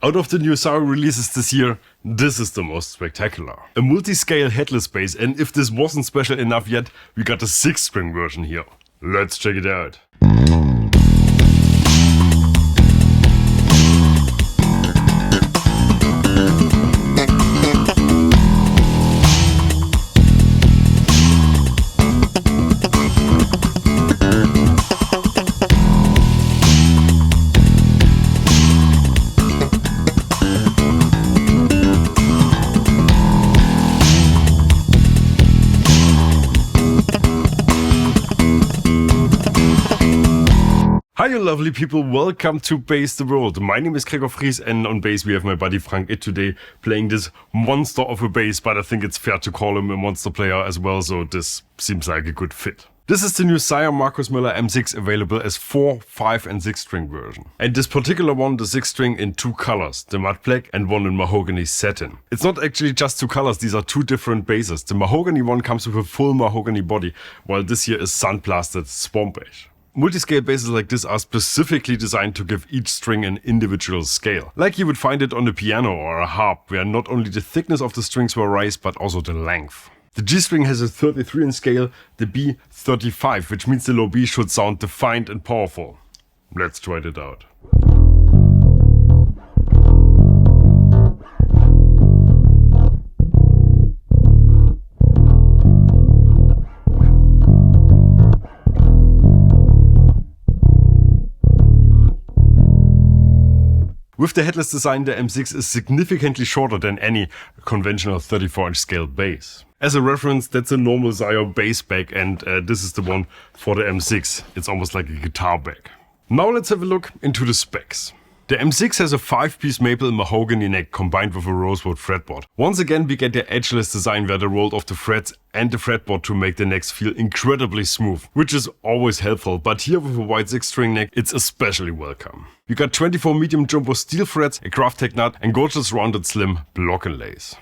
Out of the new Sire releases this year, this is the most spectacular. A multi-scale headless bass, and if this wasn't special enough yet, we got a 6-string version here. Let's check it out. Hi you lovely people, welcome to Bass the World. My name is Gregor Fries and on bass we have my buddy Frank It today playing this monster of a bass, but I think it's fair to call him a monster player as well, so this seems like a good fit. This is the new Sire Marcus Miller M6 available as 4, 5 and 6 string version. And this particular one, the 6 string in 2 colors, the matte black and one in mahogany satin. It's not actually just 2 colors, these are 2 different basses. The mahogany one comes with a full mahogany body, while this here is sandblasted swamp ash. Multiscale basses like this are specifically designed to give each string an individual scale. Like you would find it on a piano or a harp, where not only the thickness of the strings were raised, but also the length. The G string has a 33 in scale, the B 35, which means the low B should sound defined and powerful. Let's try it out. With the headless design, the M6 is significantly shorter than any conventional 34-inch scale bass. As a reference, that's a normal Sire bass bag, and this is the one for the M6. It's almost like a guitar bag. Now let's have a look into the specs. The M6 has a 5-piece maple mahogany neck combined with a rosewood fretboard. Once again we get the edgeless design where they rolled off the frets and the fretboard to make the necks feel incredibly smooth, which is always helpful, but here with a wide 6-string neck it's especially welcome. You got 24 medium jumbo steel frets, a Craft nut and gorgeous rounded slim block inlays.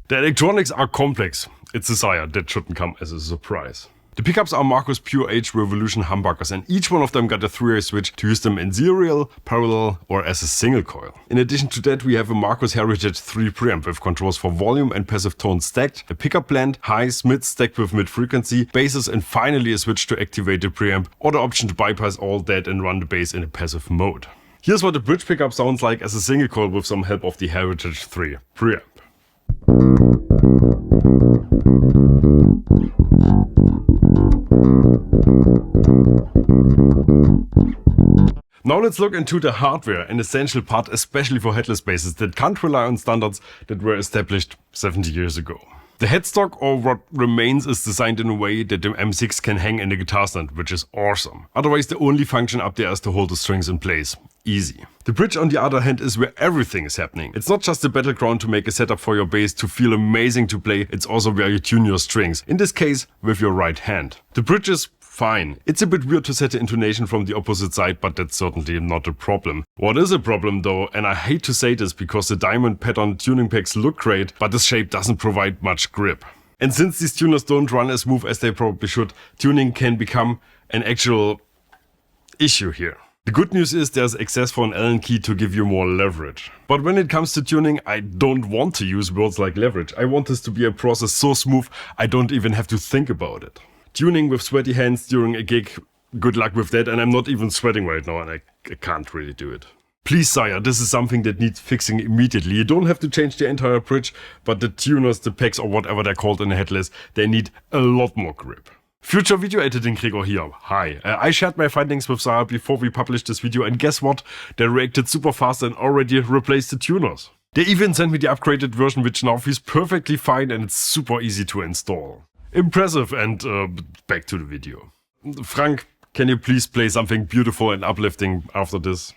The electronics are complex. It's a Sire, that shouldn't come as a surprise. The pickups are Marcus Pure H Revolution humbuckers, and each one of them got a 3-way switch to use them in serial, parallel or as a single coil. In addition to that we have a Marcus Heritage 3 preamp with controls for volume and passive tone stacked, a pickup blend, highs, mids stacked with mid frequency, basses and finally a switch to activate the preamp or the option to bypass all that and run the bass in a passive mode. Here's what the bridge pickup sounds like as a single coil with some help of the Heritage 3 preamp. Now let's look into the hardware, an essential part especially for headless basses that can't rely on standards that were established 70 years ago. The headstock, or what remains, is designed in a way that the M6 can hang in the guitar stand, which is awesome. Otherwise the only function up there is to hold the strings in place. Easy. The bridge on the other hand is where everything is happening. It's not just a battleground to make a setup for your bass to feel amazing to play, it's also where you tune your strings, in this case with your right hand. The bridge is fine. It's a bit weird to set the intonation from the opposite side, but that's certainly not a problem. What is a problem though, and I hate to say this because the diamond pattern tuning pegs look great, but this shape doesn't provide much grip. And since these tuners don't run as smooth as they probably should, tuning can become an actual issue here. The good news is there's access for an Allen key to give you more leverage. But when it comes to tuning, I don't want to use words like leverage. I want this to be a process so smooth I don't even have to think about it. Tuning with sweaty hands during a gig, good luck with that, and I'm not even sweating right now and I can't really do it. Please Sire, this is something that needs fixing immediately. You don't have to change the entire bridge, but the tuners, the pegs or whatever they're called in the headless, they need a lot more grip. Future video editing Gregor here. Hi. I shared my findings with Sire before we published this video, and guess what? They reacted super fast and already replaced the tuners. They even sent me the upgraded version, which now feels perfectly fine and it's super easy to install. Impressive, and back to the video. Frank, can you please play something beautiful and uplifting after this?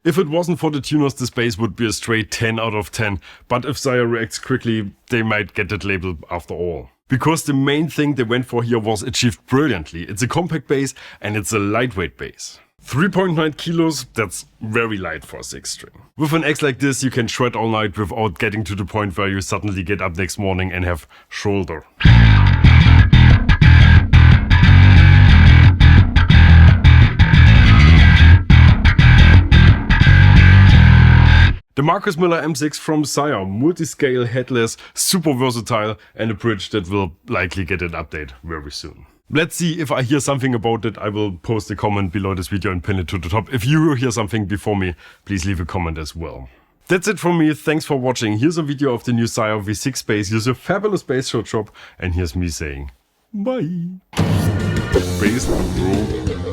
If it wasn't for the tuners, this bass would be a straight 10 out of 10, but if Sire reacts quickly, they might get that label after all. Because the main thing they went for here was achieved brilliantly. It's a compact bass and it's a lightweight bass. 3.9 kilos, that's very light for a 6-string. With an axe like this, you can shred all night without getting to the point where you suddenly get up next morning and have shoulder. The Marcus Miller M6 from Sire, multiscale, headless, super versatile, and a bridge that will likely get an update very soon. Let's see if I hear something about it. I will post a comment below this video and pin it to the top. If you hear something before me, please leave a comment as well. That's it from me. Thanks for watching. Here's a video of the new Sire V6 bass. Here's a fabulous bass shop, and here's me saying bye. Bass the world.